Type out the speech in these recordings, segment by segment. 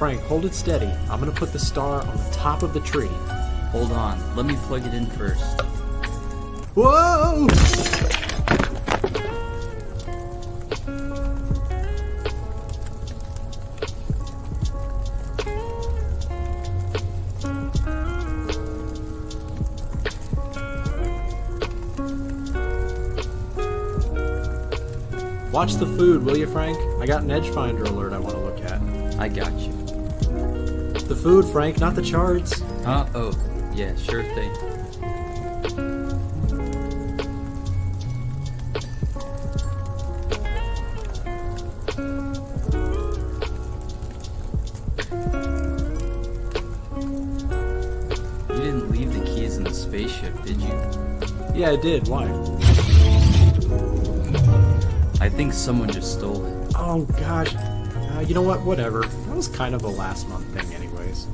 Frank, hold it steady. I'm gonna put the star on the top of the tree. Hold on, let me plug it in first. Whoa! Watch the food, will you, Frank? I got an EDGEFINDER alert I want to look at. I got you. The food, Frank, not the charts. Huh? Oh, yeah, sure thing. You didn't leave the keys in the spaceship, did you? Yeah, I did. Why? I think someone just stole it. Oh, gosh. You know what? Whatever. That was kind of a last month thing anyways.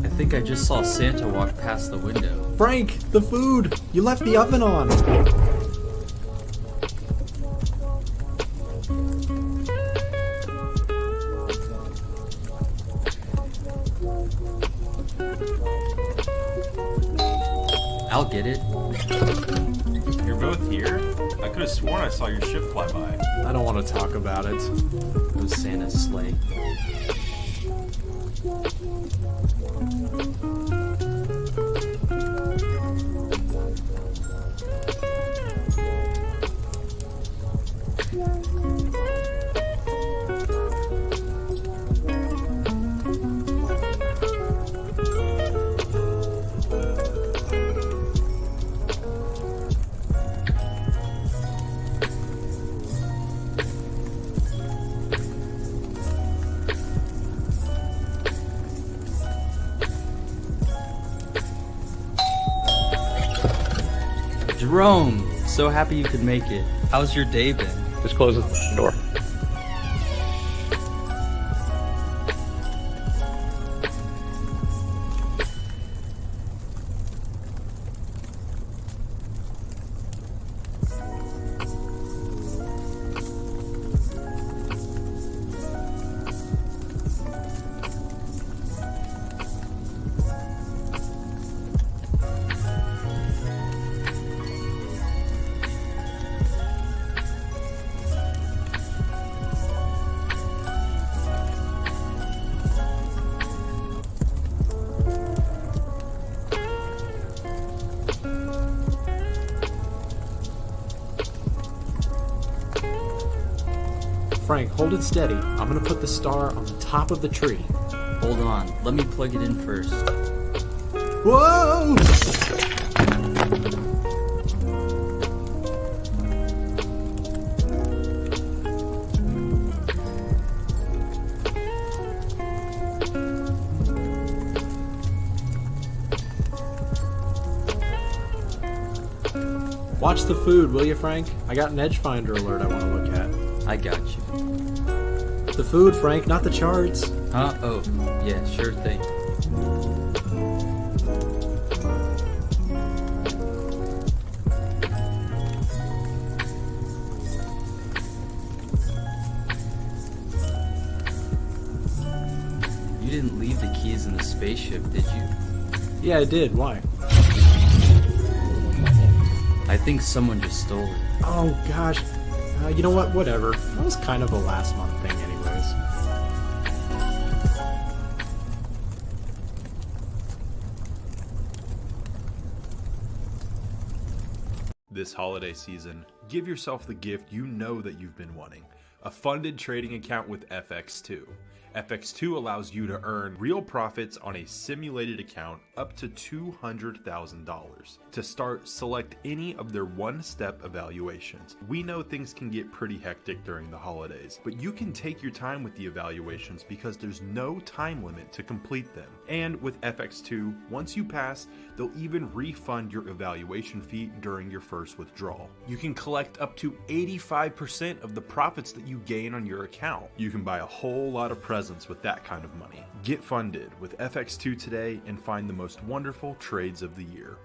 I think I just saw Santa walk past the window. Frank, the food! You left the oven on! I'll get it. You're both here? I could have sworn I saw your ship fly by. I don't want to talk about it. It was Santa's sleigh. Jerome, so happy you could make it. How's your day been? Just close the door. Frank, hold it steady. I'm gonna put the star on the top of the tree. Hold on, let me plug it in first. Whoa! Watch the food, will you, Frank? I got an EDGEFINDER alert I want to look at. I got you. The food, Frank, not the charts. Huh? Oh, yeah, sure thing. You didn't leave the keys in the spaceship, did you? Yeah, I did. Why? I think someone just stole it. Oh, gosh. You know what? Whatever. That was kind of a last month thing anyways. This holiday season, give yourself the gift you know that you've been wanting. A funded trading account with FX2. FX2 allows you to earn real profits on a simulated account up to $200,000. To start, select any of their one-step evaluations. We know things can get pretty hectic during the holidays, but you can take your time with the evaluations because there's no time limit to complete them. And with FX2, once you pass, they'll even refund your evaluation fee during your first withdrawal. You can collect up to 85% of the profits that you gain on your account. You can buy a whole lot of presents with that kind of money. Get funded with FX2 today and find the most wonderful trades of the year.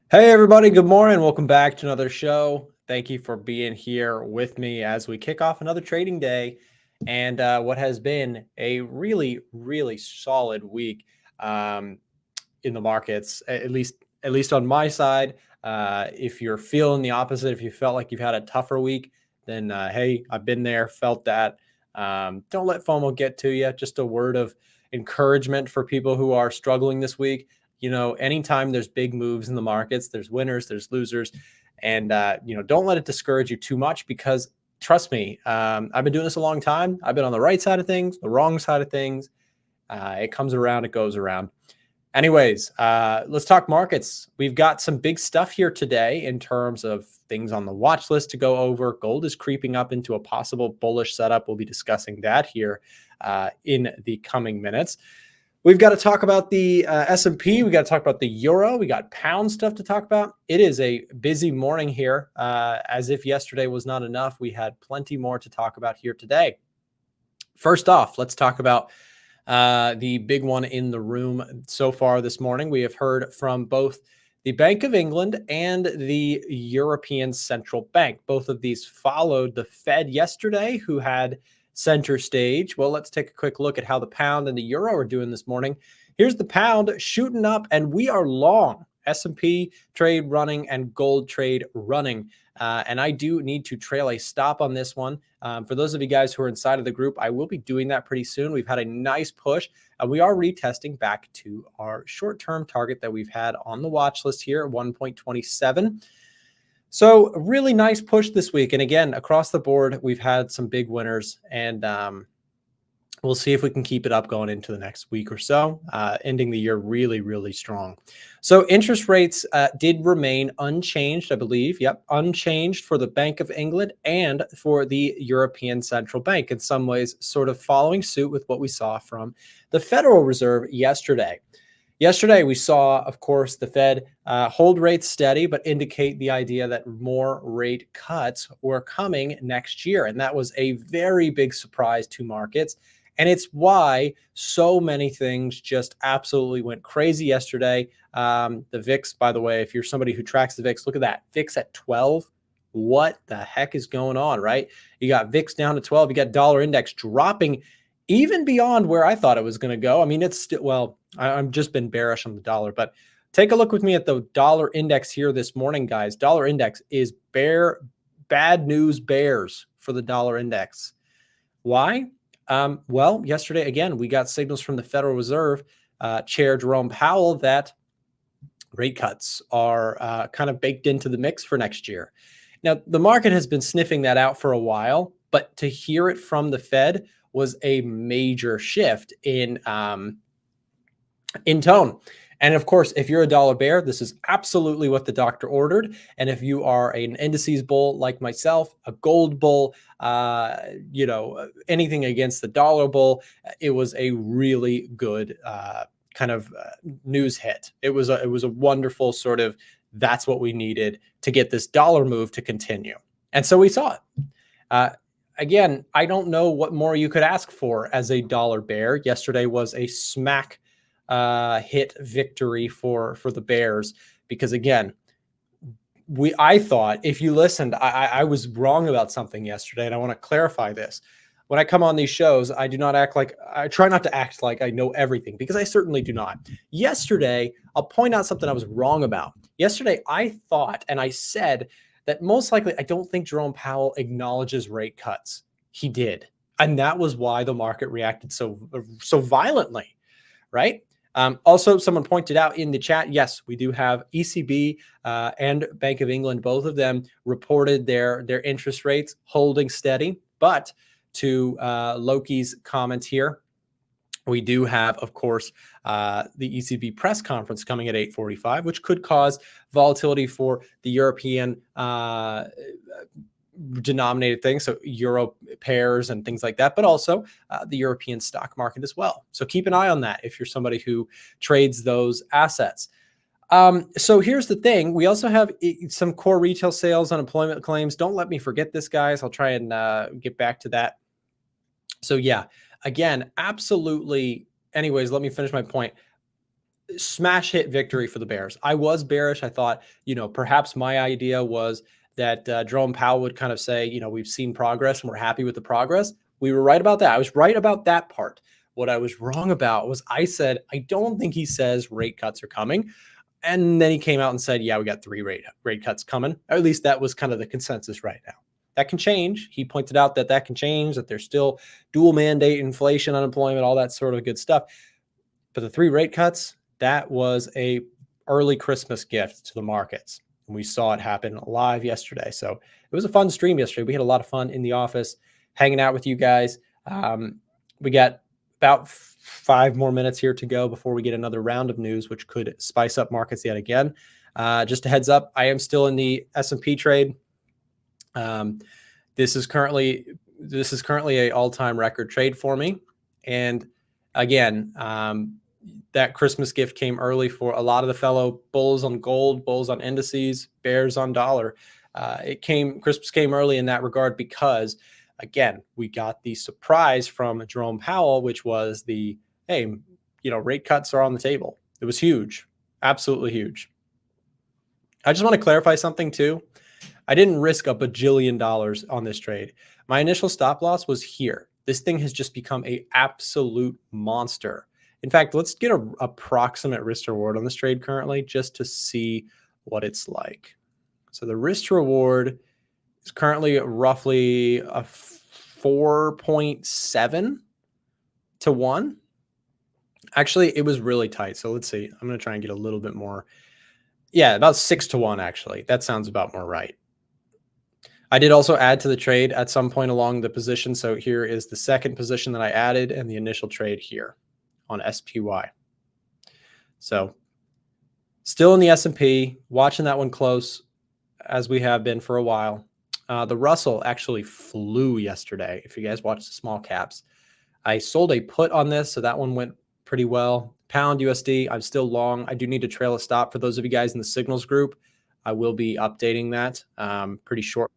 Hey everybody, good morning. Welcome back to another show. Thank you for being here with me as we kick off another trading day and what has been a really, really solid week in the markets, at least on my side. If you're feeling the opposite, if you felt like you've had a tougher week, then hey, I've been there, felt that. Don't let FOMO get to you. Just a word of encouragement for people who are struggling this week. You know, anytime there's big moves in the markets, there's winners, there's losers. And, don't let it discourage you too much because trust me, I've been doing this a long time. I've been on the right side of things, the wrong side of things. It comes around, it goes around. Anyways, let's talk markets. We've got some big stuff here today in terms of things on the watch list to go over. Gold is creeping up into a possible bullish setup. We'll be discussing that here in the coming minutes. We've got to talk about the S&P. We got to talk about the euro. We got pound stuff to talk about. It is a busy morning here. As if yesterday was not enough, we had plenty more to talk about here today. First off, let's talk about the big one in the room so far this morning. We have heard from both the Bank of England and the European Central Bank. Both of these followed the Fed yesterday, who had center stage. Well, let's take a quick look at how the pound and the euro are doing this morning. Here's the pound shooting up, and we are long. S&P trade running and gold trade running. And I do need to trail a stop on this one. For those of you guys who are inside of the group, I will be doing that pretty soon. We've had a nice push. We are retesting back to our short-term target that we've had on the watch list here at 1.27. So a really nice push this week. And again, across the board, we've had some big winners. And we'll see if we can keep it up going into the next week or so, ending the year really, really strong. So interest rates did remain unchanged, I believe. Yep, unchanged for the Bank of England and for the European Central Bank. In some ways, sort of following suit with what we saw from the Federal Reserve yesterday. Yesterday, we saw, of course, the Fed hold rates steady, but indicate the idea that more rate cuts were coming next year. And that was a very big surprise to markets. And it's why so many things just absolutely went crazy yesterday. The VIX, by the way, if you're somebody who tracks the VIX, look at that. VIX at 12. What the heck is going on, right? You got VIX down to 12. You got dollar index dropping even beyond where I thought it was going to go. I mean, it's still, well, I've just been bearish on the dollar, but take a look with me at the dollar index here this morning, guys. Dollar index is bad news bears for the dollar index. Why? Well, yesterday, again, we got signals from the Federal Reserve Chair Jerome Powell that rate cuts are kind of baked into the mix for next year. Now, the market has been sniffing that out for a while, but to hear it from the Fed was a major shift in tone. And of course, if you're a dollar bear, this is absolutely what the doctor ordered. And if you are an indices bull like myself, a gold bull, anything against the dollar bull, it was a really good kind of news hit. It was a wonderful sort of, that's what we needed to get this dollar move to continue. And so we saw it. Again, I don't know what more you could ask for as a dollar bear. Yesterday was a smack hit victory for the Bears because, again, I thought, if you listened, I was wrong about something yesterday, and I want to clarify this. When I come on these shows, I try not to act like I know everything, because I certainly do not. Yesterday, I'll point out something I was wrong about. Yesterday, I thought, and I said that most likely, I don't think Jerome Powell acknowledges rate cuts. He did. And that was why the market reacted so violently, right? Also, someone pointed out in the chat, yes, we do have ECB and Bank of England. Both of them reported their interest rates holding steady. But to Loki's comments here, we do have, of course, the ECB press conference coming at 8:45, which could cause volatility for the European denominated things, so euro pairs and things like that, but also the European stock market as well. So keep an eye on that if you're somebody who trades those assets. So here's the thing. We also have some core retail sales, unemployment claims. Don't let me forget this, guys. I'll try and get back to that. So yeah, again, absolutely. Anyways, let me finish my point. Smash hit victory for the Bears. I was bearish. I thought, perhaps my idea was that Jerome Powell would kind of say, we've seen progress and we're happy with the progress. We were right about that. I was right about that part. What I was wrong about was I said, I don't think he says rate cuts are coming. And then he came out and said, yeah, we got 3 rate cuts coming. Or at least that was kind of the consensus right now. That can change. He pointed out that can change, that there's still dual mandate, inflation, unemployment, all that sort of good stuff. But the 3 rate cuts, that was a early Christmas gift to the markets. And we saw it happen live yesterday. So it was a fun stream yesterday. We had a lot of fun in the office, hanging out with you guys. We got about 5 more minutes here to go before we get another round of news, which could spice up markets yet again. Just a heads up, I am still in the S&P trade. This is currently a all-time record trade for me. And again, that Christmas gift came early for a lot of the fellow bulls on gold, bulls on indices, bears on dollar. Christmas came early in that regard because, again, we got the surprise from Jerome Powell, which was rate cuts are on the table. It was huge, absolutely huge. I just want to clarify something too. I didn't risk $1 bajillion on this trade. My initial stop loss was here. This thing has just become an absolute monster. In fact, let's get an approximate risk to reward on this trade currently just to see what it's like. So the risk to reward is currently roughly a 4.7 to 1. Actually, it was really tight. So let's see. I'm going to try and get a little bit more. Yeah, about 6 to 1, actually. That sounds about more right. I did also add to the trade at some point along the position. So here is the second position that I added and the initial trade here on SPY. So still in the S&P, watching that one close as we have been for a while. The Russell actually flew yesterday. If you guys watched the small caps, I sold a put on this. So that one went pretty well. Pound USD, I'm still long. I do need to trail a stop for those of you guys in the signals group. I will be updating that pretty short.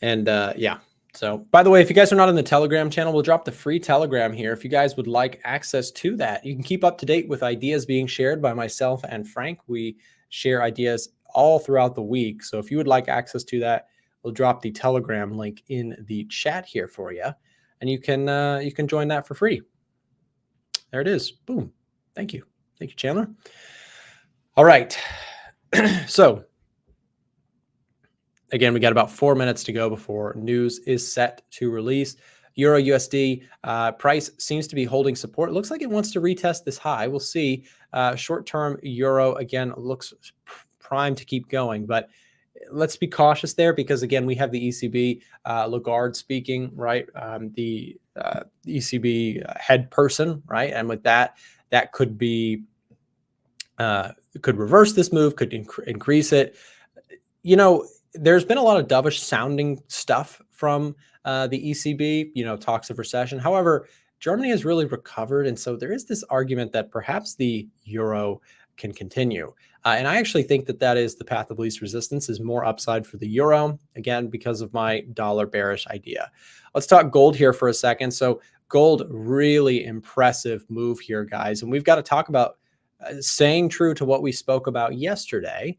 And yeah. So, by the way, if you guys are not in the Telegram channel, we'll drop the free Telegram here. If you guys would like access to that, you can keep up to date with ideas being shared by myself and Frank. We share ideas all throughout the week. So if you would like access to that, we'll drop the Telegram link in the chat here for you. And you can join that for free. There it is. Boom. Thank you. Thank you, Chandler. All right. So again, we got about 4 minutes to go before news is set to release. Euro USD price seems to be holding support. It looks like it wants to retest this high. We'll see. Short-term euro, again, looks primed to keep going. But let's be cautious there because, again, we have the ECB, Lagarde speaking, right? The ECB head person, right? And with that could be, could reverse this move, could increase it. There's been a lot of dovish sounding stuff from the ECB, talks of recession. However, Germany has really recovered. And so there is this argument that perhaps the euro can continue. And I actually think that is the path of least resistance, is more upside for the euro, again, because of my dollar bearish idea. Let's talk gold here for a second. So gold, really impressive move here, guys. And we've got to talk about staying true to what we spoke about yesterday.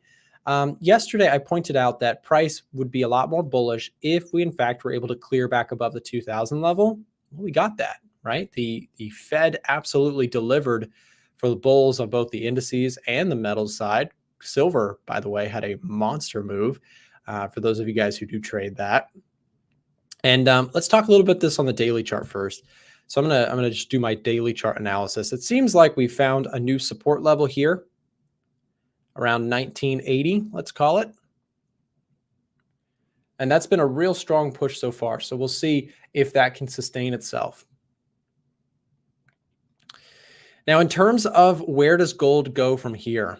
Yesterday, I pointed out that price would be a lot more bullish if we, in fact, were able to clear back above the 2000 level. Well, we got that, right? The Fed absolutely delivered for the bulls on both the indices and the metals side. Silver, by the way, had a monster move for those of you guys who do trade that. And let's talk a little bit this on the daily chart first. So I'm gonna just do my daily chart analysis. It seems like we found a new support level here around 1980, let's call it. And that's been a real strong push so far. So we'll see if that can sustain itself. Now, in terms of where does gold go from here?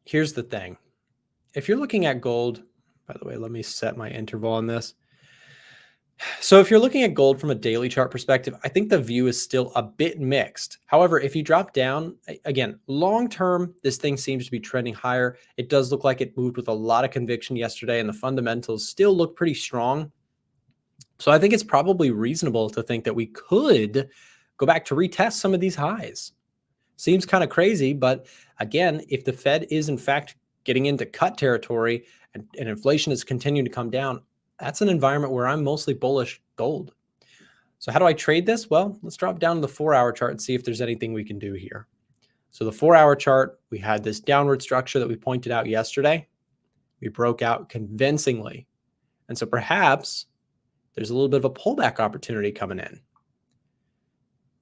Here's the thing. If you're looking at gold, by the way, let me set my interval on this. So if you're looking at gold from a daily chart perspective, I think the view is still a bit mixed. However, if you drop down, again, long term, this thing seems to be trending higher. It does look like it moved with a lot of conviction yesterday, and the fundamentals still look pretty strong. So I think it's probably reasonable to think that we could go back to retest some of these highs. Seems kind of crazy, but again, if the Fed is in fact getting into cut territory and inflation is continuing to come down, that's an environment where I'm mostly bullish gold. So how do I trade this? Well, let's drop down to the 4-hour chart and see if there's anything we can do here. So the 4-hour chart, we had this downward structure that we pointed out yesterday. We broke out convincingly. And so perhaps there's a little bit of a pullback opportunity coming in.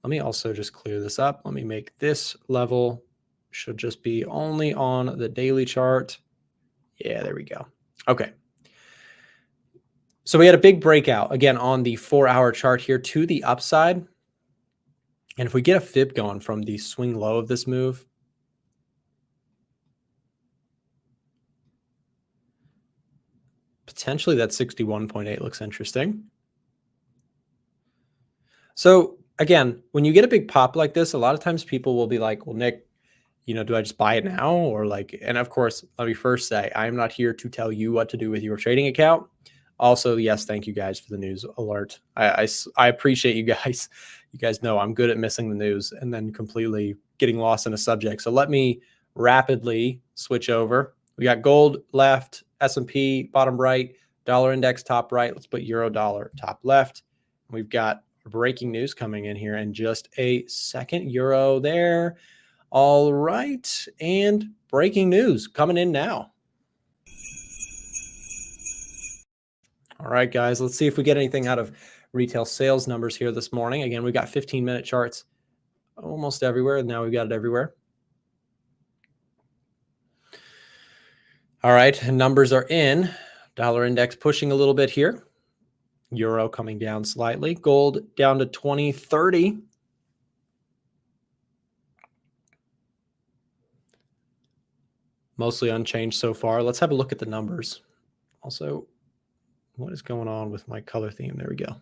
Let me also just clear this up. Let me make this level, should just be only on the daily chart. Yeah, there we go. Okay. So we had a big breakout again on the 4-hour chart here to the upside. And if we get a fib going from the swing low of this move, potentially that 61.8 looks interesting. So again, when you get a big pop like this, a lot of times people will be like, well, Nick, do I just buy it now? Or like, and of course, let me first say, I'm not here to tell you what to do with your trading account. Also, yes, thank you guys for the news alert. I appreciate you guys. You guys know I'm good at missing the news and then completely getting lost in a subject. So let me rapidly switch over. We got gold left, S&P bottom right, dollar index top right. Let's put euro dollar top left. We've got breaking news coming in here in just a second. Euro there. All right. And breaking news coming in now. All right, guys, let's see if we get anything out of retail sales numbers here this morning. Again, we got 15-minute charts almost everywhere. Now we've got it everywhere. All right, numbers are in. Dollar index pushing a little bit here. Euro coming down slightly. Gold down to 2030. Mostly unchanged so far. Let's have a look at the numbers. Also, what is going on with my color theme? There we go.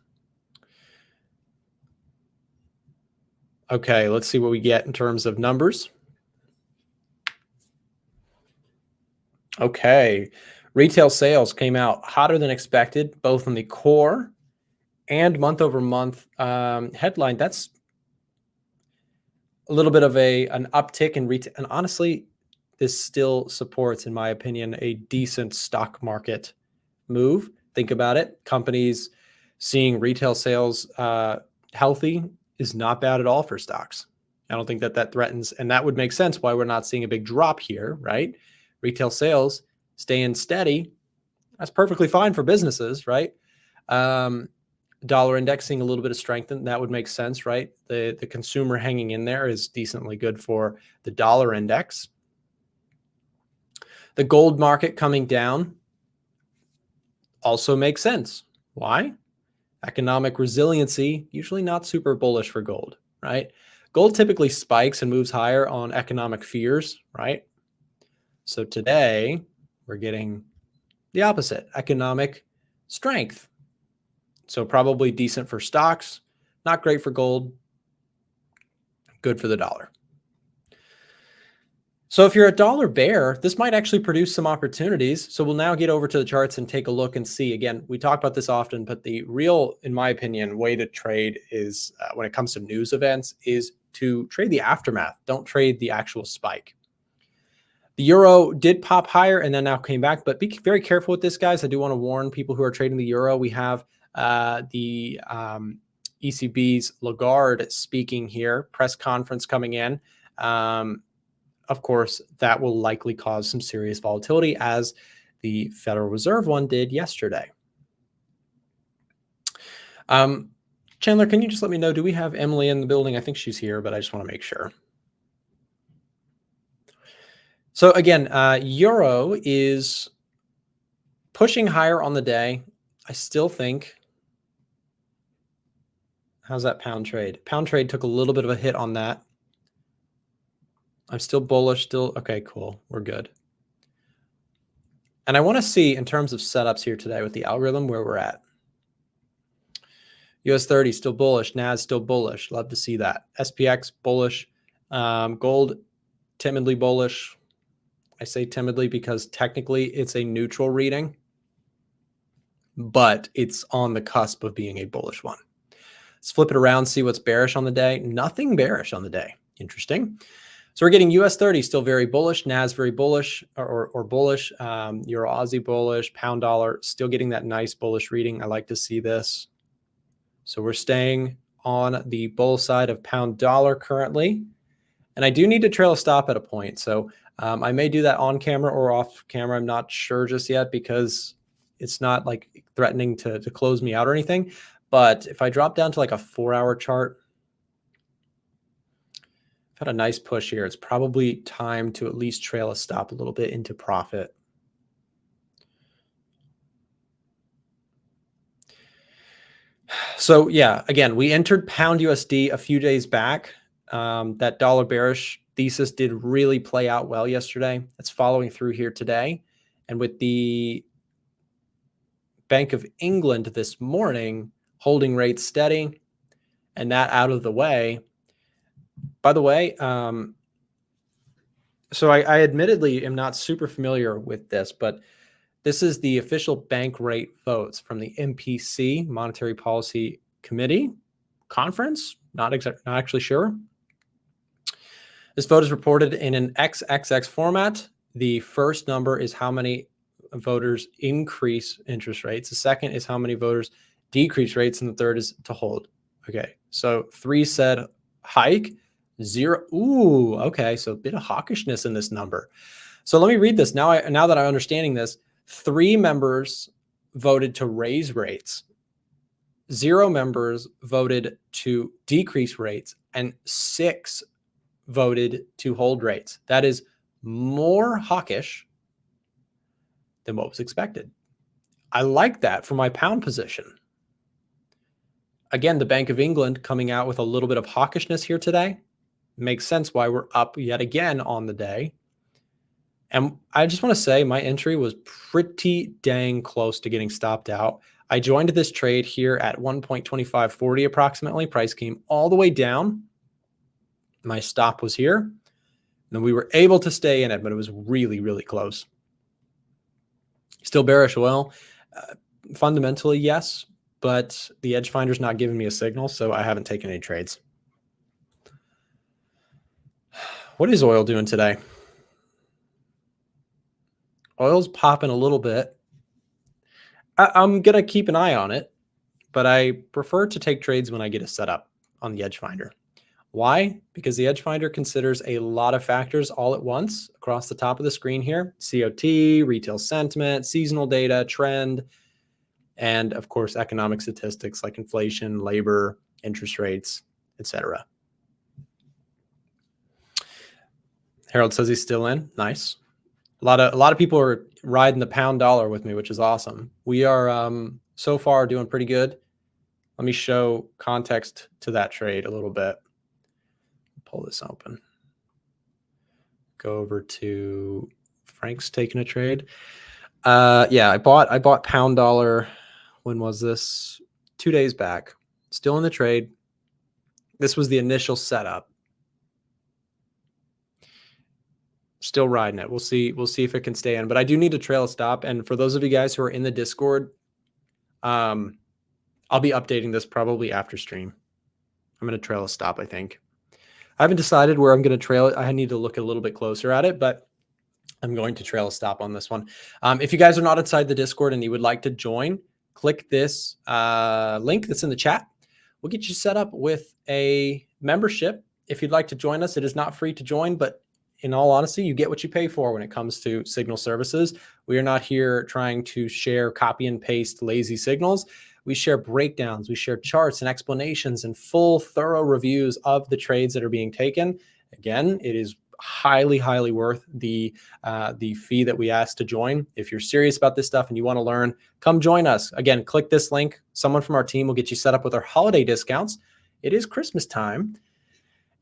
Okay, let's see what we get in terms of numbers. Okay, retail sales came out hotter than expected, both in the core and month over month headline. That's a little bit of an uptick in retail. And honestly, this still supports, in my opinion, a decent stock market move. Think about it. Companies seeing retail sales healthy is not bad at all for stocks. I don't think that threatens, and that would make sense why we're not seeing a big drop here, right? Retail sales staying steady. That's perfectly fine for businesses, right? Dollar indexing a little bit of strength, and that would make sense, right? The consumer hanging in there is decently good for the dollar index. The gold market coming down also makes sense. Why? Economic resiliency, usually not super bullish for gold, right? Gold typically spikes and moves higher on economic fears, right? So today we're getting the opposite, economic strength. So probably decent for stocks, not great for gold, good for the dollar. So if you're a dollar bear, this might actually produce some opportunities. So we'll now get over to the charts and take a look and see. Again, we talk about this often, but the real, in my opinion, way to trade is when it comes to news events is to trade the aftermath. Don't trade the actual spike. The euro did pop higher and then now came back, but be very careful with this, guys. I do want to warn people who are trading the euro. We have the ECB's Lagarde speaking here, press conference coming in. Of course, that will likely cause some serious volatility as the Federal Reserve one did yesterday. Chandler, can you just let me know, do we have Emily in the building? I think she's here, but I just want to make sure. So again, Euro is pushing higher on the day. I still think. How's that pound trade? Pound trade took a little bit of a hit on that. I'm still bullish, still. Okay, cool. We're good. And I want to see in terms of setups here today with the algorithm where we're at. US 30 still bullish. NAS still bullish. Love to see that. SPX bullish. Gold timidly bullish. I say timidly because technically it's a neutral reading, but it's on the cusp of being a bullish one. Let's flip it around, see what's bearish on the day. Nothing bearish on the day. Interesting. So we're getting US 30 still very bullish, NAS very bullish or bullish, Euro Aussie bullish, pound dollar still getting that nice bullish reading. I like to see this. So we're staying on the bull side of pound dollar currently. And I do need to trail a stop at a point. So I may do that on camera or off camera. I'm not sure just yet because it's not like threatening to close me out or anything. But if I drop down to like a 4-hour chart, I've had a nice push here. It's probably time to at least trail a stop a little bit into profit. So yeah, again, we entered pound USD a few days back. That dollar bearish thesis did really play out well yesterday. It's following through here today. And with the Bank of England this morning holding rates steady and that out of the way. By the way, so I admittedly am not super familiar with this, but this is the official bank rate votes from the MPC, Monetary Policy Committee Conference. Not actually sure. This vote is reported in an XXX format. The first number is how many voters increase interest rates. The second is how many voters decrease rates. And the third is to hold. Okay, so 3 said hike, 0. Ooh, okay, so a bit of hawkishness in this number. So let me read this. Now that I'm understanding this, 3 members voted to raise rates. 0 members voted to decrease rates, and 6 voted to hold rates. That is more hawkish than what was expected. I like that for my pound position. Again, the Bank of England coming out with a little bit of hawkishness here today. Makes sense why we're up yet again on the day. And I just want to say my entry was pretty dang close to getting stopped out. I joined this trade here at 1.2540 approximately. Price came all the way down. My stop was here. And we were able to stay in it, but it was really, really close. Still bearish oil. Fundamentally, yes, but the EDGEFINDER's not giving me a signal, so I haven't taken any trades. What is oil doing today? Oil's popping a little bit. I'm going to keep an eye on it, but I prefer to take trades when I get a setup on the EDGEFINDER. Why? Because the EDGEFINDER considers a lot of factors all at once across the top of the screen here. COT, retail sentiment, seasonal data, trend, and of course, economic statistics like inflation, labor, interest rates, etc. Harold says he's still in. Nice. A lot of people are riding the pound dollar with me, which is awesome. We are so far doing pretty good. Let me show context to that trade a little bit. Pull this open. Go over to Frank's taking a trade. Yeah, I bought pound dollar. When was this? 2 days back. Still in the trade. This was the initial setup. Still riding it. We'll see if it can stay in. But I do need to trail a stop. And for those of you guys who are in the Discord, I'll be updating this probably after stream. I'm going to trail a stop, I think. I haven't decided where I'm going to trail it. I need to look a little bit closer at it, but I'm going to trail a stop on this one. If you guys are not inside the Discord and you would like to join, click this link that's in the chat. We'll get you set up with a membership. If you'd like to join us, it is not free to join, but in all honesty, you get what you pay for when it comes to signal services. We are not here trying to share copy and paste lazy signals. We share breakdowns, we share charts and explanations and full thorough reviews of the trades that are being taken. Again, it is highly, highly worth the fee that we asked to join. If you're serious about this stuff and you want to learn, come join us. Again, click this link. Someone from our team will get you set up with our holiday discounts. It is Christmas time,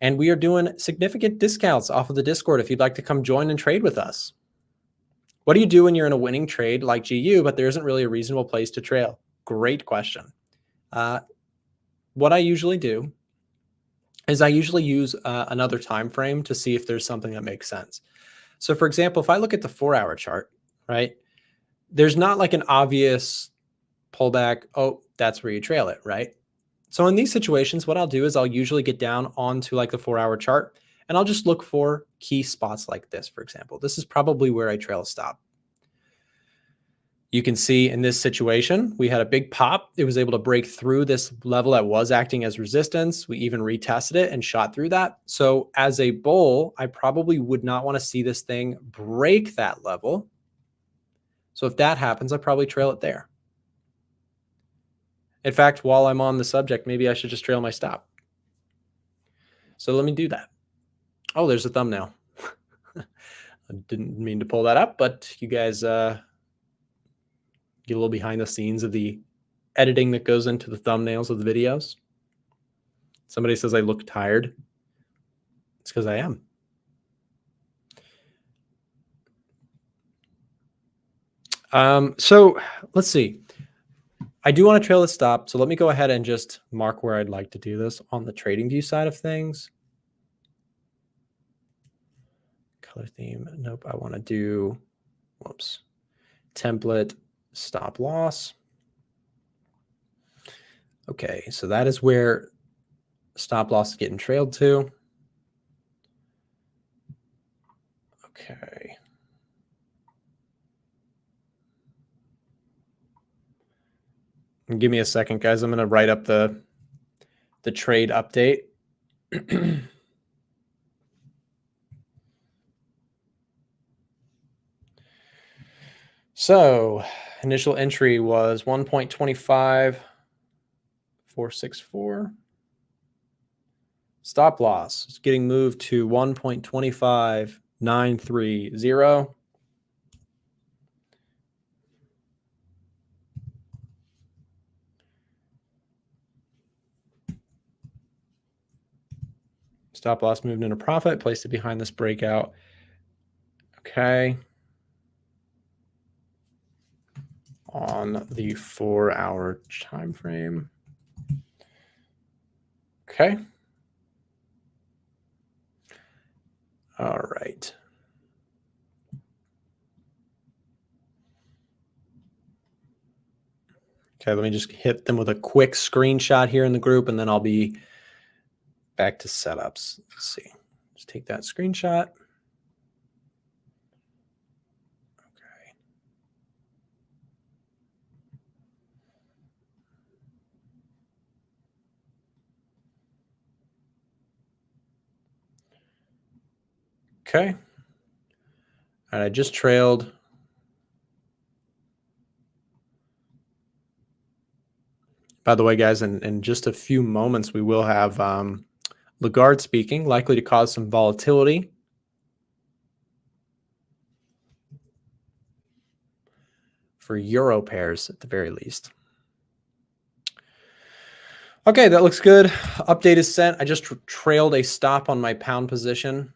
and we are doing significant discounts off of the Discord if you'd like to come join and trade with us. What do you do when you're in a winning trade like GU, but there isn't really a reasonable place to trail? Great question. What I usually do is I usually use another time frame to see if there's something that makes sense. So for example, if I look at the 4-hour chart, right, there's not like an obvious pullback. Oh, that's where you trail it, right? So in these situations, what I'll do is I'll usually get down onto like the 4-hour chart, and I'll just look for key spots like this. For example, this is probably where I trail a stop. You can see in this situation, we had a big pop. It was able to break through this level that was acting as resistance. We even retested it and shot through that. So as a bull, I probably would not want to see this thing break that level. So if that happens, I probably trail it there. In fact, while I'm on the subject, maybe I should just trail my stop. So let me do that. Oh, there's a thumbnail. I didn't mean to pull that up, but you guys get a little behind the scenes of the editing that goes into the thumbnails of the videos. Somebody says I look tired. It's because I am. So let's see. I do want to trail the stop. So let me go ahead and just mark where I'd like to do this on the trading view side of things. Color theme. Nope. I want to do, whoops, template. Stop loss. Okay, so that is where stop loss is getting trailed to. Okay. And give me a second, guys. I'm going to write up the trade update. So initial entry was 1.25464. Stop loss is getting moved to 1.25930. Stop loss moved into profit, placed it behind this breakout. Okay. On the 4-hour time frame. Okay. All right. Okay, let me just hit them with a quick screenshot here in the group, and then I'll be back to setups. Let's see. Just take that screenshot. Okay. And I just trailed. By the way, guys, in just a few moments, we will have Lagarde speaking, likely to cause some volatility. For euro pairs at the very least. Okay, that looks good. Update is sent. I just trailed a stop on my pound position.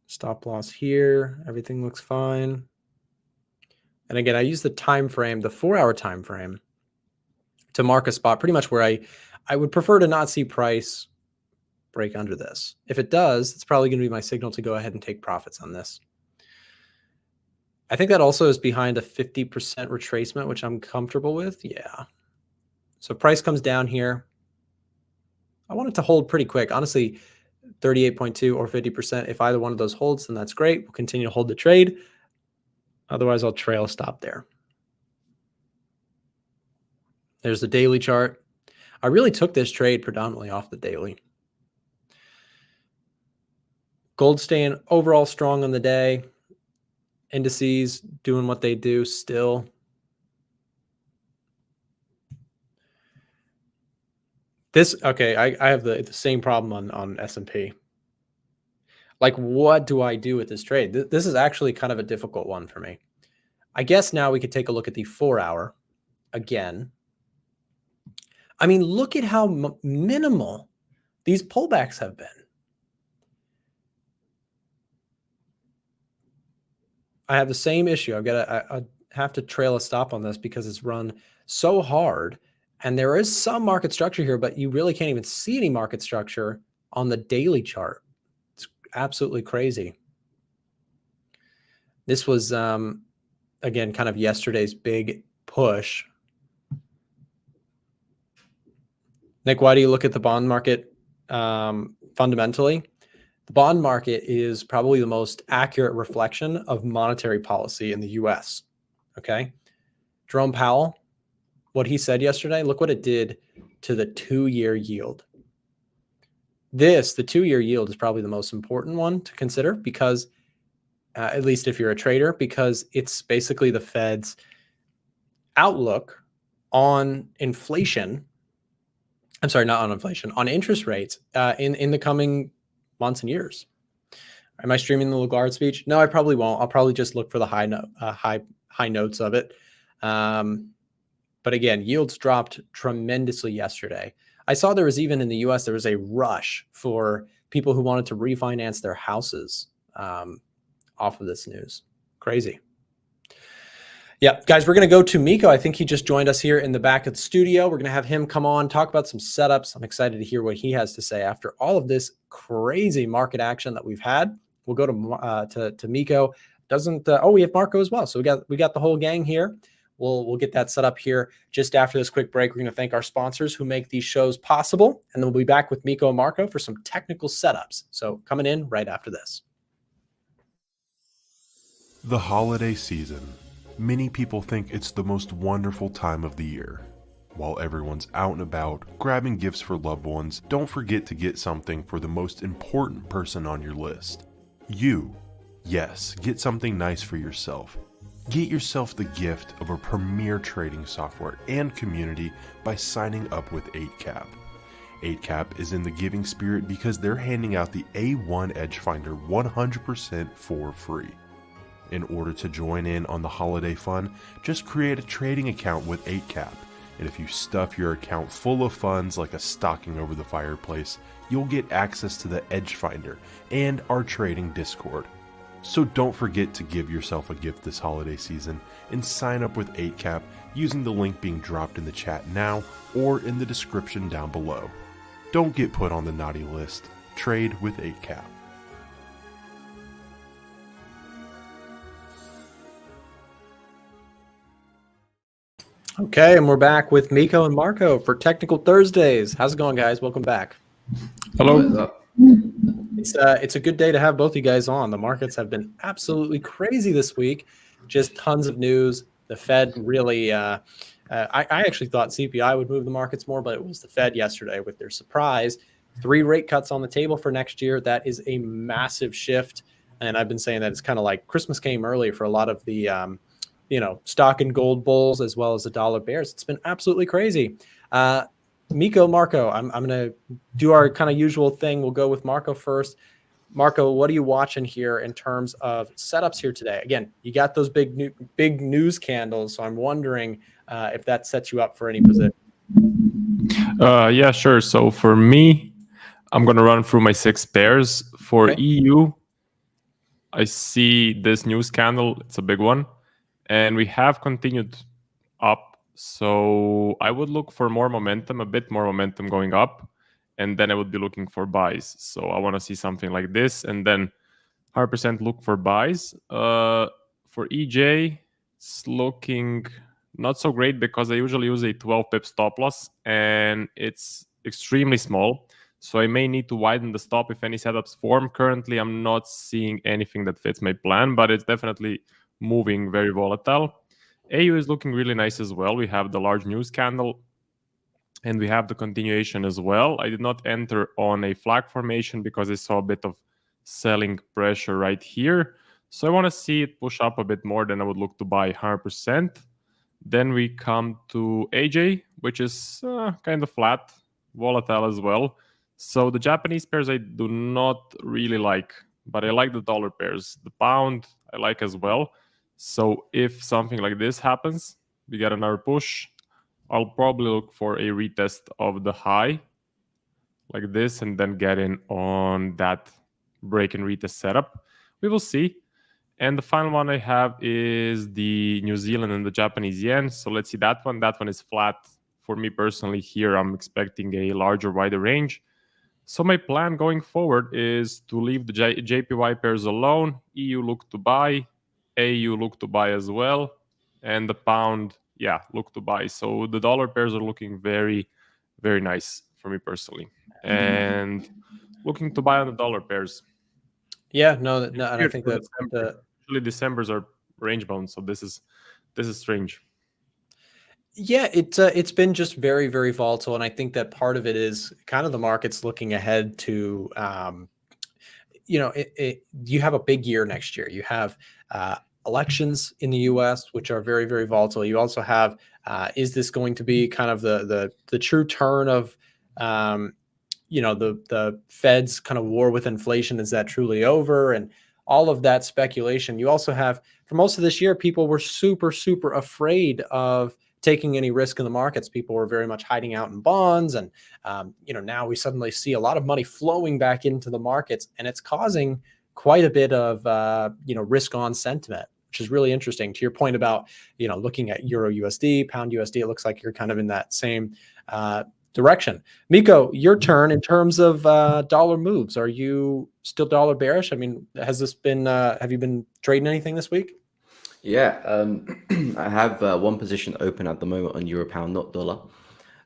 Stop loss here. Everything looks fine. And again, I use the time frame, the 4-hour time frame, to mark a spot pretty much where I would prefer to not see price break under this. If it does, it's probably going to be my signal to go ahead and take profits on this. I think that also is behind a 50% retracement, which I'm comfortable with. Yeah. So price comes down here. I want it to hold pretty quick. Honestly, 38.2 or 50%. If either one of those holds, then that's great. We'll continue to hold the trade. Otherwise, I'll trail stop there. There's the daily chart. I really took this trade predominantly off the daily. Gold staying overall strong on the day. Indices doing what they do still. Okay, I have the same problem on S&P. Like, what do I do with this trade? This is actually kind of a difficult one for me. I guess now we could take a look at the 4-hour again. I mean, look at how minimal these pullbacks have been. I have the same issue. I have to trail a stop on this because it's run so hard. And there is some market structure here, but you really can't even see any market structure on the daily chart. It's absolutely crazy. This was, again, kind of yesterday's big push. Nick, why do you look at the bond market fundamentally? The bond market is probably the most accurate reflection of monetary policy in the US. Okay. Jerome Powell, what he said yesterday, look what it did to the 2-year yield. The 2-year yield is probably the most important one to consider because, at least if you're a trader, because it's basically the Fed's outlook on inflation. I'm sorry, not on inflation, on interest rates in the coming months and years. Am I streaming the Lagarde speech? No, I probably won't. I'll probably just look for the high notes of it. But again, yields dropped tremendously yesterday. I saw there was even in the US, there was a rush for people who wanted to refinance their houses off of this news. Crazy. Yeah, guys, we're going to go to Miko. I think he just joined us here in the back of the studio. We're going to have him come on, talk about some setups. I'm excited to hear what he has to say after all of this crazy market action that we've had. We'll go to Miko. We have Marco as well. So we got the whole gang here. We'll get that set up here just after this quick break. We're going to thank our sponsors who make these shows possible, and then we'll be back with Miko and Marco for some technical setups. So coming in right after this. The holiday season. Many people think it's the most wonderful time of the year. While everyone's out and about, grabbing gifts for loved ones, don't forget to get something for the most important person on your list. You. Yes, get something nice for yourself. Get yourself the gift of a premier trading software and community by signing up with Eightcap. Eightcap is in the giving spirit because they're handing out the A1 EDGEFINDER 100% for free. In order to join in on the holiday fun, just create a trading account with Eightcap, and if you stuff your account full of funds like a stocking over the fireplace, you'll get access to the EDGEFINDER and our trading Discord. So don't forget to give yourself a gift this holiday season and sign up with Eightcap using the link being dropped in the chat now or in the description down below. Don't get put on the naughty list. Trade with Eightcap. Okay, and we're back with Miko and Marco for Technical Thursdays. How's it going, guys? Welcome back. Hello. It's a good day to have both you guys on. The markets have been absolutely crazy this week. Just tons of news. The Fed really, I actually thought CPI would move the markets more, but it was the Fed yesterday with their surprise. 3 rate cuts on the table for next year. That is a massive shift. And I've been saying that it's kind of like Christmas came early for a lot of the stock and gold bulls as well as the dollar bears. It's been absolutely crazy. Miko, Marco, I'm going to do our kind of usual thing. We'll go with Marco first. Marco, what are you watching here in terms of setups here today? Again, you got those big news candles, so I'm wondering if that sets you up for any position. Yeah, sure. So for me, I'm going to run through my 6 pairs. For EU, I see this news candle. It's a big one. And we have continued up. So I would look for more momentum, a bit more momentum going up. And then I would be looking for buys. So I want to see something like this. And then 100% look for buys. For EJ, it's looking not so great because I usually use a 12 pip stop loss. And it's extremely small. So I may need to widen the stop if any setups form. Currently, I'm not seeing anything that fits my plan. But it's definitely moving very volatile. AU is looking really nice as well. We have the large news candle and we have the continuation as well. I did not enter on a flag formation because I saw a bit of selling pressure right here. So I want to see it push up a bit more than I would look to buy 100%. Then we come to AJ, which is kind of flat. volatile as well. So the Japanese pairs I do not really like, but I like the dollar pairs. The pound I like as well. So if something like this happens, we get another push, I'll probably look for a retest of the high like this and then get in on that break and retest setup. We will see. And the final one I have is the New Zealand and the Japanese yen. So let's see that one. That one is flat. For me personally here, I'm expecting a larger, wider range. So my plan going forward is to leave the JPY pairs alone. EU look to buy. AU look to buy as well. And the pound, yeah, look to buy. So the dollar pairs are looking very, very nice for me personally. And looking to buy on the dollar pairs. Yeah, no, and I think that usually Decembers are range bound, so this is strange. Yeah, it's been just very, very volatile, and I think that part of it is kind of the market's looking ahead to, you have a big year next year. You have elections in the U.S., which are very, very volatile. You also have, is this going to be kind of the true turn of, the Fed's kind of war with inflation? Is that truly over? And all of that speculation. You also have, for most of this year, people were super, super afraid of taking any risk in the markets. People were very much hiding out in bonds. And, now we suddenly see a lot of money flowing back into the markets, and it's causing quite a bit of, risk on sentiment, which is really interesting. To your point about, looking at Euro USD, Pound USD, it looks like you're kind of in that same direction. Miko, your turn in terms of dollar moves. Are you still dollar bearish? I mean, has this been, have you been trading anything this week? Yeah, I have one position open at the moment on euro pound, not dollar.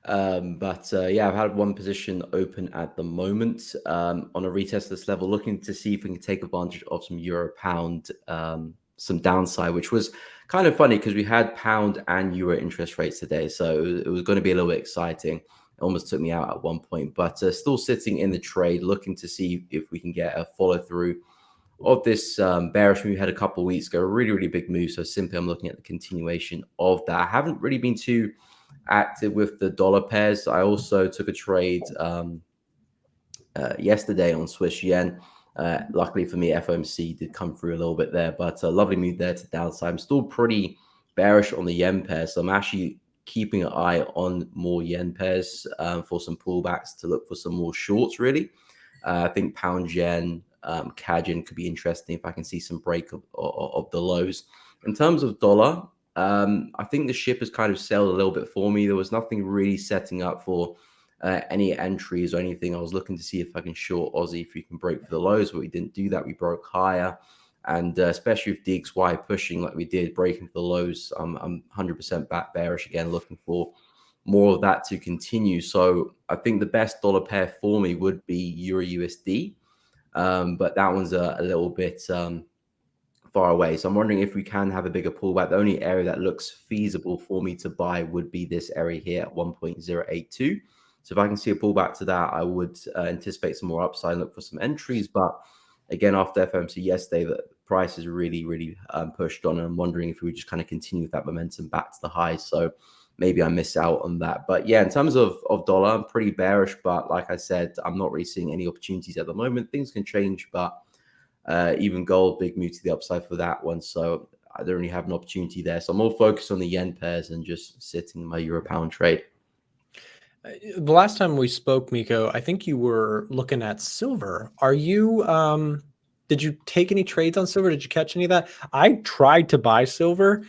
I've had one position open at the moment on a retest this level, looking to see if we can take advantage of some euro pound, some downside, which was kind of funny because we had pound and euro interest rates today. So it was going to be a little bit exciting. It almost took me out at one point, but still sitting in the trade, looking to see if we can get a follow through of this bearish move we had a couple of weeks ago. A really, really big move. So simply I'm looking at the continuation of that. I haven't really been too active with the dollar pairs. I also took a trade yesterday on Swiss yen. Luckily for me, FOMC did come through a little bit there, but a lovely move there to downside. I'm still pretty bearish on the yen pair, so I'm actually keeping an eye on more yen pairs for some pullbacks to look for some more shorts, really. I think pound yen, CAD yen could be interesting if I can see some break of the lows. In terms of dollar, I think the ship has kind of sailed a little bit for me. There was nothing really setting up for any entries or anything. I was looking to see if I can short Aussie if we can break for the lows, but we didn't do that. We broke higher. And especially with DXY pushing like we did, breaking for the lows, I'm 100% back bearish again, looking for more of that to continue. So I think the best dollar pair for me would be Euro USD. But that one's a little bit far away. So I'm wondering if we can have a bigger pullback. The only area that looks feasible for me to buy would be this area here at 1.082. So if I can see a pullback to that, I would anticipate some more upside and look for some entries. But again, after FOMC yesterday, the price is really, really pushed on. And I'm wondering if we would just kind of continue with that momentum back to the highs. So maybe I miss out on that. But yeah, in terms of dollar, I'm pretty bearish. But like I said, I'm not really seeing any opportunities at the moment. Things can change, but even gold, big move to the upside for that one. So I don't really have an opportunity there. So I'm more focused on the yen pairs and just sitting in my euro pound trade. The last time we spoke, Miko, I think you were looking at silver. Are you, did you take any trades on silver? Did you catch any of that? I tried to buy silver,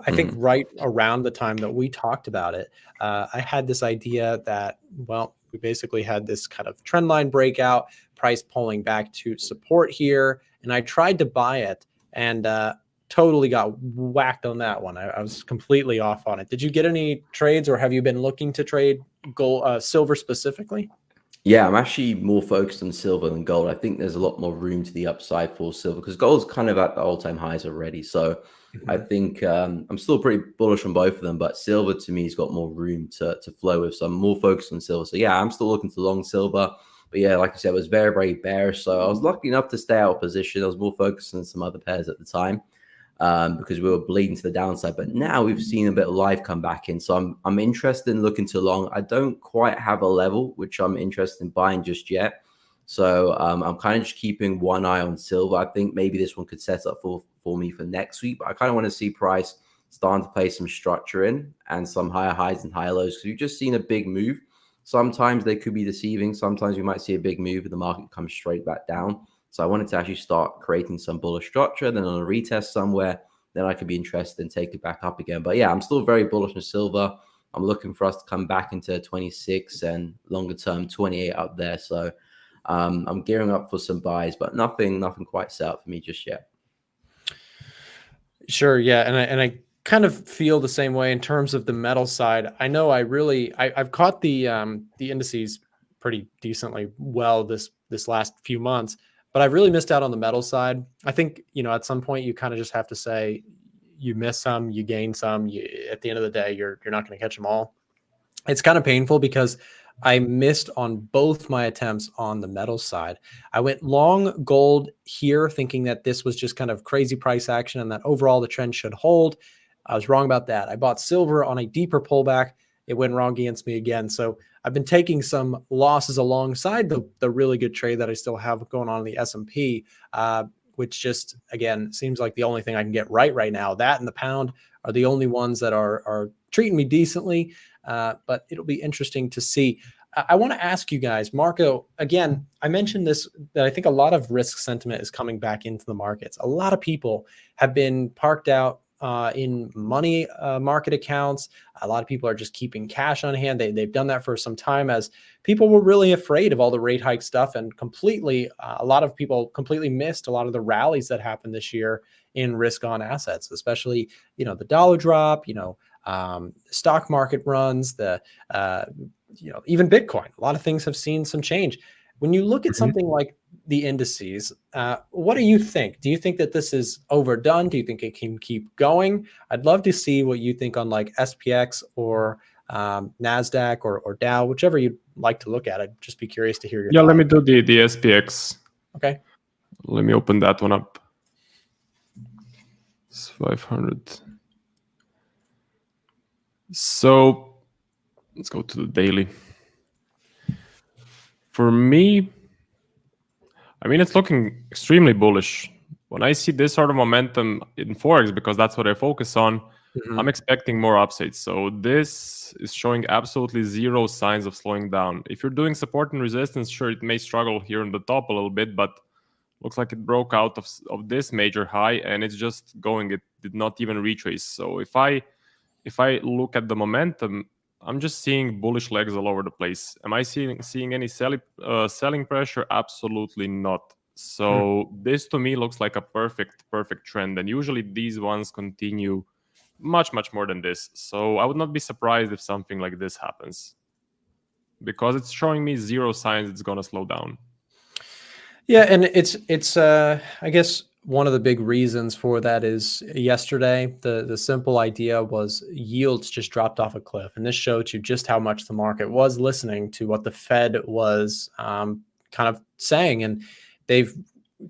I think right around the time that we talked about it. I had this idea that, well, we basically had this kind of trend line breakout, price pulling back to support here. And I tried to buy it and totally got whacked on that one. I was completely off on it. Did you get any trades, or have you been looking to trade gold, silver specifically? Yeah, I'm actually more focused on silver than gold. I think there's a lot more room to the upside for silver because gold's kind of at the all-time highs already. So I think I'm still pretty bullish on both of them, but silver to me has got more room to flow with. So I'm more focused on silver. So yeah, I'm still looking to long silver. But yeah, like I said, I was very, very bearish. So I was lucky enough to stay out of position. I was more focused on some other pairs at the time. because we were bleeding to the downside. But now we've seen a bit of life come back in. So I'm interested in looking to long. I don't quite have a level which I'm interested in buying just yet. So I'm kind of just keeping one eye on silver. I think maybe this one could set up for me for next week. But I kind of want to see price starting to play some structure in and some higher highs and higher lows, because we've just seen a big move. Sometimes they could be deceiving. Sometimes we might see a big move and the market comes straight back down. So I wanted to actually start creating some bullish structure. Then on a retest somewhere, then I could be interested and take it back up again. But yeah, I'm still very bullish on silver. I'm looking for us to come back into 26 and longer term 28 up there. So I'm gearing up for some buys, but nothing quite set up for me just yet. Sure, yeah, and I kind of feel the same way in terms of the metal side. I know I've caught the indices pretty decently well this last few months, but I've really missed out on the metal side. I think, at some point you kind of just have to say you miss some, you gain some. At the end of the day, you're not going to catch them all. It's kind of painful because I missed on both my attempts on the metal side. I went long gold here thinking that this was just kind of crazy price action and that overall the trend should hold. I was wrong about that. I bought silver on a deeper pullback. It went wrong against me again. So I've been taking some losses alongside the really good trade that I still have going on in the S&P, which just, again, seems like the only thing I can get right now. That and the pound are the only ones that are treating me decently. But it'll be interesting to see. I want to ask you guys, Marco, again, I mentioned this, that I think a lot of risk sentiment is coming back into the markets. A lot of people have been parked out in money market accounts. A lot of people are just keeping cash on hand. They've done that for some time as people were really afraid of all the rate hike stuff, and a lot of people completely missed a lot of the rallies that happened this year in risk on assets, especially, the dollar drop, stock market runs, even Bitcoin. A lot of things have seen some change. When you look at something like the indices, what do you think? Do you think that this is overdone? Do you think it can keep going? I'd love to see what you think on like SPX or NASDAQ or Dow, whichever you'd like to look at. I'd just be curious to hear your thoughts. Let me do the SPX. Okay. Let me open that one up. It's 500. So let's go to the daily. For me, it's looking extremely bullish. When I see this sort of momentum in forex, because that's what I focus on, I'm expecting more upsides. So this is showing absolutely zero signs of slowing down. If you're doing support and resistance, sure, it may struggle here on the top a little bit, but looks like it broke out of this major high and it's just going. It did not even retrace. So if I look at the momentum, I'm just seeing bullish legs all over the place. Am I seeing any selling pressure? Absolutely not. So this to me looks like a perfect trend. And usually these ones continue much more than this. So I would not be surprised if something like this happens, because it's showing me zero signs it's going to slow down. Yeah, and it's I guess one of the big reasons for that is yesterday, the simple idea was yields just dropped off a cliff. And this showed you just how much the market was listening to what the Fed was kind of saying. And they've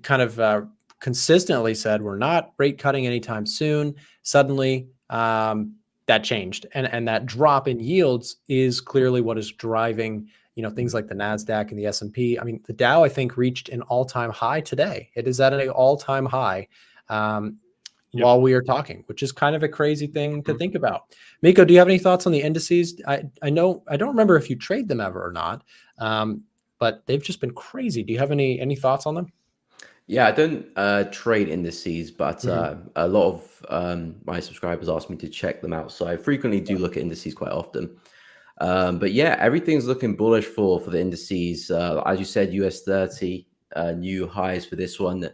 kind of consistently said, we're not rate cutting anytime soon. Suddenly that changed. And that drop in yields is clearly what is driving things like the NASDAQ and the S&P. The Dow, I think, reached an all-time high today. It is at an all-time high while we are talking, which is kind of a crazy thing to think about. Miko, do you have any thoughts on the indices? I don't remember if you trade them ever or not, but they've just been crazy. Do you have any thoughts on them? Yeah, I don't trade indices, but a lot of my subscribers ask me to check them out. So I frequently do look at indices quite often. But yeah, everything's looking bullish for the indices. As you said, US 30 new highs for this one.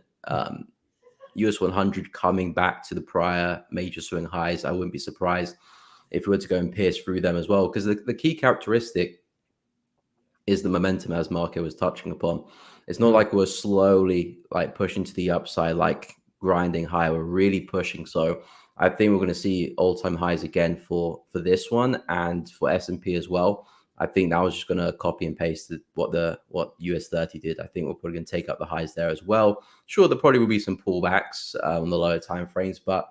US 100 coming back to the prior major swing highs. I wouldn't be surprised if we were to go and pierce through them as well, because the key characteristic is the momentum, as Marco was touching upon. It's not like we're slowly pushing to the upside, like grinding high. We're really pushing. So I think we're going to see all-time highs again for this one and for S&P as well. I think that was just going to copy and paste what US30 did. I think we're probably going to take up the highs there as well. Sure, there probably will be some pullbacks on the lower time frames, but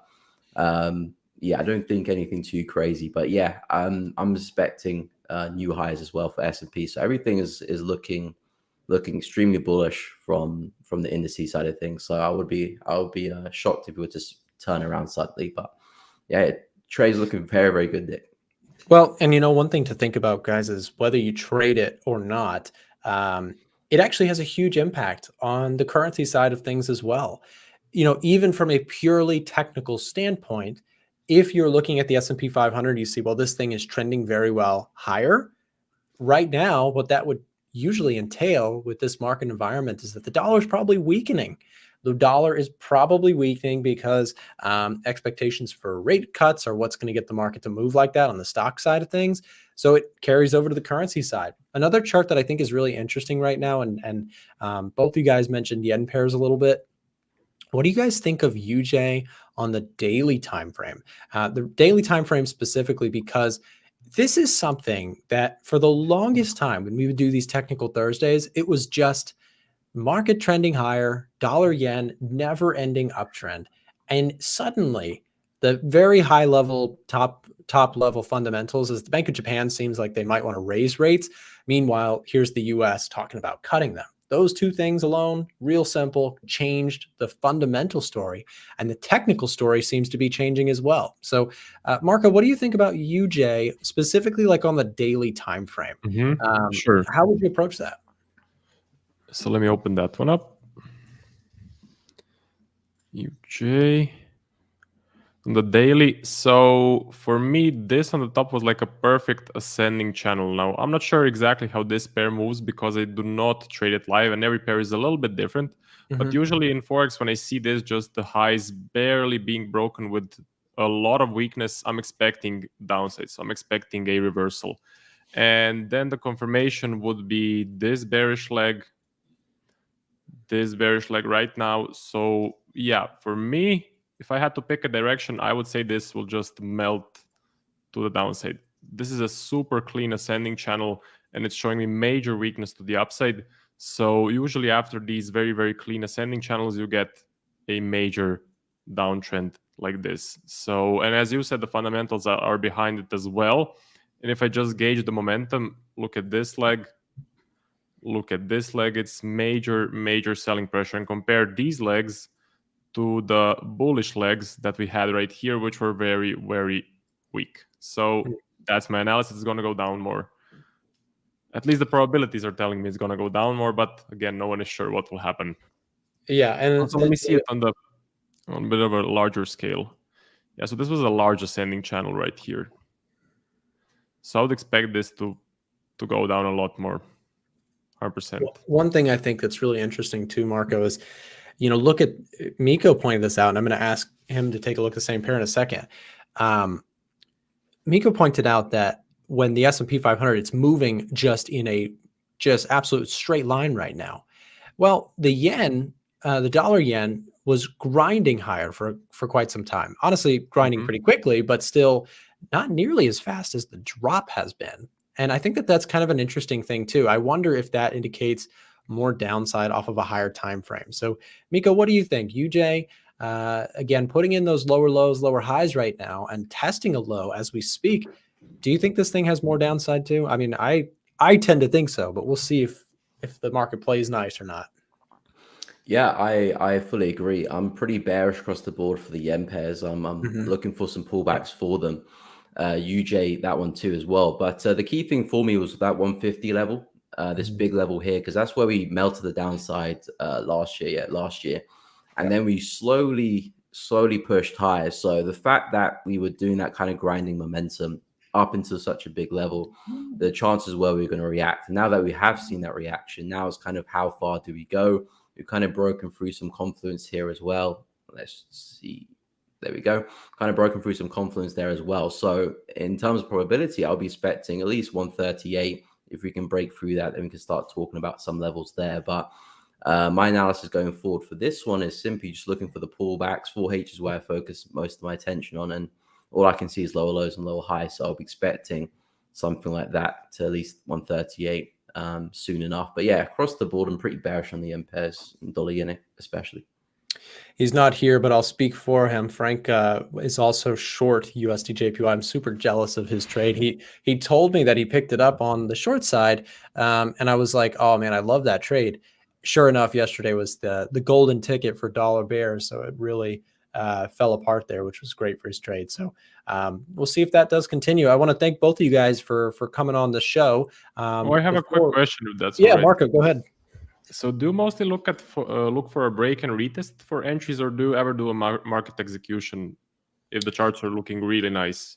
yeah, I don't think anything too crazy. But yeah, I'm expecting new highs as well for S&P. So everything is looking extremely bullish from the indices side of things. So I would be shocked if it were to turn around suddenly. But yeah, trade's looking very, very good, Nick. Well, and one thing to think about, guys, is whether you trade it or not, it actually has a huge impact on the currency side of things as well. Even from a purely technical standpoint, if you're looking at the S&P 500, you see, well, this thing is trending very well higher. Right now, what that would usually entail with this market environment is that the dollar is probably weakening. The dollar is probably weakening because expectations for rate cuts are what's going to get the market to move like that on the stock side of things. So it carries over to the currency side. Another chart that I think is really interesting right now, and both of you guys mentioned yen pairs a little bit. What do you guys think of UJ on the daily time frame? The daily time frame specifically, because this is something that for the longest time when we would do these technical Thursdays, it was just market trending higher, dollar yen, never ending uptrend. And suddenly the very high level, top level fundamentals is the Bank of Japan seems like they might want to raise rates. Meanwhile, here's the US talking about cutting them. Those two things alone, real simple, changed the fundamental story. And the technical story seems to be changing as well. So, Marco, what do you think about UJ, specifically like on the daily time frame? Sure. How would you approach that? So let me open that one up. UJ on the daily. So for me, this on the top was like a perfect ascending channel. Now, I'm not sure exactly how this pair moves because I do not trade it live and every pair is a little bit different. But usually in Forex, when I see this, just the highs barely being broken with a lot of weakness, I'm expecting downside. So I'm expecting a reversal. And then the confirmation would be this bearish leg right now. So yeah, for me, if I had to pick a direction, I would say this will just melt to the downside. This is a super clean ascending channel and it's showing me major weakness to the upside. So usually after these very, very clean ascending channels, you get a major downtrend like this. So, and as you said, the fundamentals are behind it as well. And if I just gauge the momentum, look at this leg, it's major selling pressure, and compare these legs to the bullish legs that we had right here, which were very, very weak. So that's my analysis. It's going to go down more. At least the probabilities are telling me it's going to go down more, but again, no one is sure what will happen. Yeah, and so let me see it on a bit of a larger scale. Yeah, so this was a large ascending channel right here. So I would expect this to go down a lot more. 100%. One thing I think that's really interesting too, Marco, is, look at Miko pointed this out, and I'm going to ask him to take a look at the same pair in a second. Miko pointed out that when the S&P 500, it's moving just in a absolute straight line right now. Well, the yen, the dollar yen was grinding higher for quite some time. Honestly, grinding pretty quickly, but still not nearly as fast as the drop has been. And I think that that's kind of an interesting thing too. I wonder if that indicates more downside off of a higher time frame. So, Miko, what do you think? UJ, again, putting in those lower lows, lower highs right now and testing a low as we speak. Do you think this thing has more downside too? I mean, I tend to think so, but we'll see if the market plays nice or not. Yeah, I fully agree. I'm pretty bearish across the board for the yen pairs. I'm looking for some pullbacks for them. UJ, that one too as well. But the key thing for me was that 150 level, this big level here, because that's where we melted the downside last year. And then we slowly pushed higher. So the fact that we were doing that kind of grinding momentum up into such a big level, the chances were we were going to react. And now that we have seen that reaction, now it's kind of how far do we go? We've kind of broken through some confluence here as well. Let's see. There we go. Kind of broken through some confluence there as well. So in terms of probability, I'll be expecting at least 138. If we can break through that, then we can start talking about some levels there. But my analysis going forward for this one is simply just looking for the pullbacks. 4H is where I focus most of my attention on. And all I can see is lower lows and lower highs. So I'll be expecting something like that to at least 138 soon enough. But yeah, across the board, I'm pretty bearish on the yen pairs and dollar yen especially. He's not here, but I'll speak for him. Frank is also short USD JPY. I'm super jealous of his trade. He told me that he picked it up on the short side, and I was like, oh man, I love that trade. Sure enough, yesterday was the golden ticket for dollar bears, so it really fell apart there, which was great for his trade. So we'll see if that does continue. I want to thank both of you guys for coming on the show. I have a quick question. If that's yeah, all right. Marco, go ahead. So do you mostly look for a break and retest for entries, or do you ever do a market execution if the charts are looking really nice?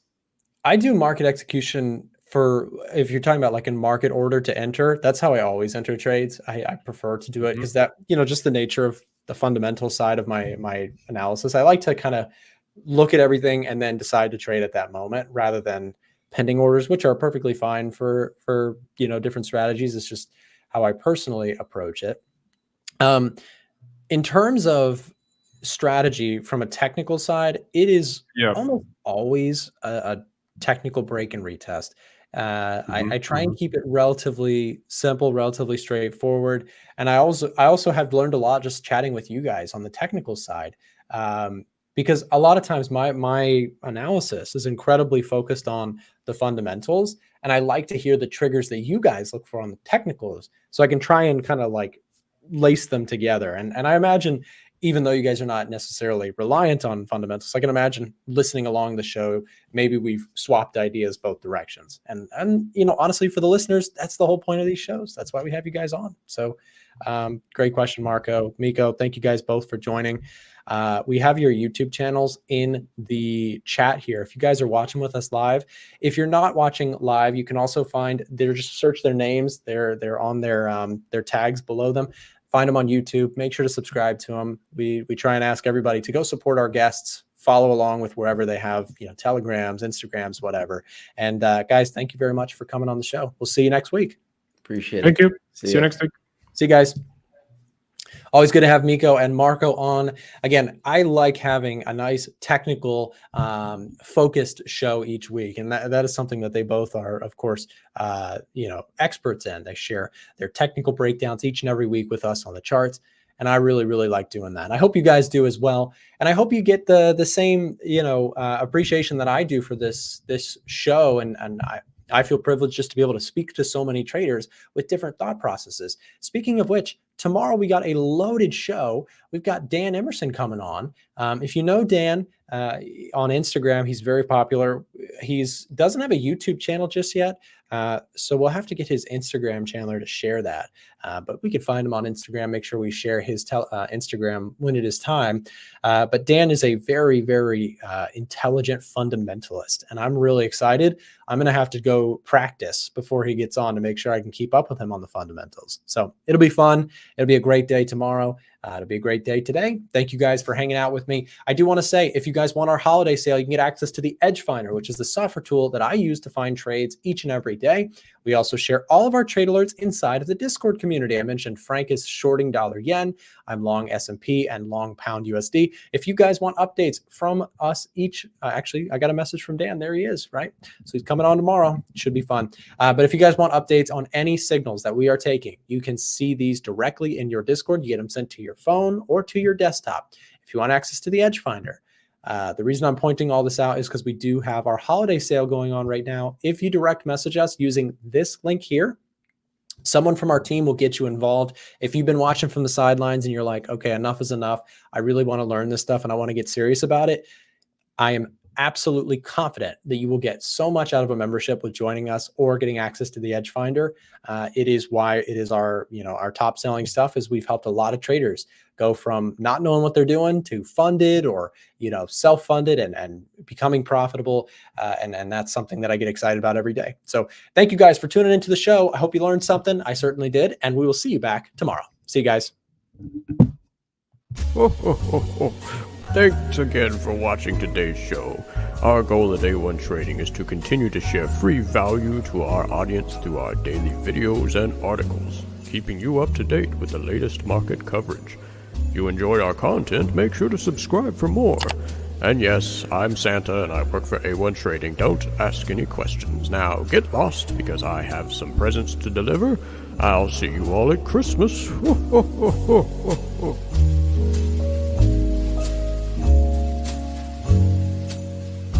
I do market execution for, if you're talking about like in market order to enter, that's how I always enter trades. I prefer to do it because that, just the nature of the fundamental side of my analysis. I like to kind of look at everything and then decide to trade at that moment rather than pending orders, which are perfectly fine for different strategies. It's just how I personally approach it. In terms of strategy from a technical side, it is almost always a technical break and retest. I try and keep it relatively simple, relatively straightforward. And I also have learned a lot just chatting with you guys on the technical side, because a lot of times my analysis is incredibly focused on the fundamentals, and I like to hear the triggers that you guys look for on the technicals, so I can try and kind of like lace them together. And I imagine, even though you guys are not necessarily reliant on fundamentals, I can imagine listening along the show, maybe we've swapped ideas both directions. And honestly, for the listeners, that's the whole point of these shows. That's why we have you guys on. So great question, Marco. Miko, thank you guys both for joining. We have your YouTube channels in the chat here. If you guys are watching with us live, if you're not watching live, you can also just search their names. They're on their tags below them. Find them on YouTube. Make sure to subscribe to them. We try and ask everybody to go support our guests, follow along with wherever they have, Telegrams, Instagrams, whatever. And guys, thank you very much for coming on the show. We'll see you next week. Appreciate it. Thank you. See you next week. See you guys. Always good to have Miko and Marco on. Again, I like having a nice technical focused show each week. And that is something that they both are, of course, experts in. They share their technical breakdowns each and every week with us on the charts. And I really, really like doing that. And I hope you guys do as well. And I hope you get the same, appreciation that I do for this show. And I feel privileged just to be able to speak to so many traders with different thought processes. Speaking of which, tomorrow we got a loaded show. We've got Dan Emerson coming on. If you know Dan on Instagram, he's very popular. Doesn't have a YouTube channel just yet. So we'll have to get his Instagram channel to share that. But we could find him on Instagram, make sure we share his Instagram when it is time. But Dan is a very, very intelligent fundamentalist, and I'm really excited. I'm going to have to go practice before he gets on to make sure I can keep up with him on the fundamentals. So it'll be fun. It'll be a great day tomorrow. It'll be a great day today. Thank you guys for hanging out with me. I do want to say, if you guys want our holiday sale, you can get access to the EDGEFINDER, which is the software tool that I use to find trades each and every day. We also share all of our trade alerts inside of the Discord community. I mentioned Frank is shorting dollar yen. I'm long S&P and long pound USD. If you guys want updates from us each, actually, I got a message from Dan. There he is, right? So he's coming on tomorrow. It should be fun. But if you guys want updates on any signals that we are taking, you can see these directly in your Discord. You get them sent to your phone or to your desktop. If you want access to the EDGEFINDER, the reason I'm pointing all this out is because we do have our holiday sale going on right now. If you direct message us using this link here, someone from our team will get you involved. If you've been watching from the sidelines and you're like, okay, enough is enough, I really want to learn this stuff and I want to get serious about it, I am absolutely confident that you will get so much out of a membership with joining us or getting access to the EDGEFINDER. It is why it is our top selling stuff, is we've helped a lot of traders go from not knowing what they're doing to funded or, self-funded and becoming profitable. And that's something that I get excited about every day. So thank you guys for tuning into the show. I hope you learned something. I certainly did. And we will see you back tomorrow. See you guys. Thanks again for watching today's show. Our goal at A1 Trading is to continue to share free value to our audience through our daily videos and articles, keeping you up to date with the latest market coverage. If you enjoy our content, make sure to subscribe for more. And yes, I'm Santa and I work for A1 Trading. Don't ask any questions. Now, get lost because I have some presents to deliver. I'll see you all at Christmas.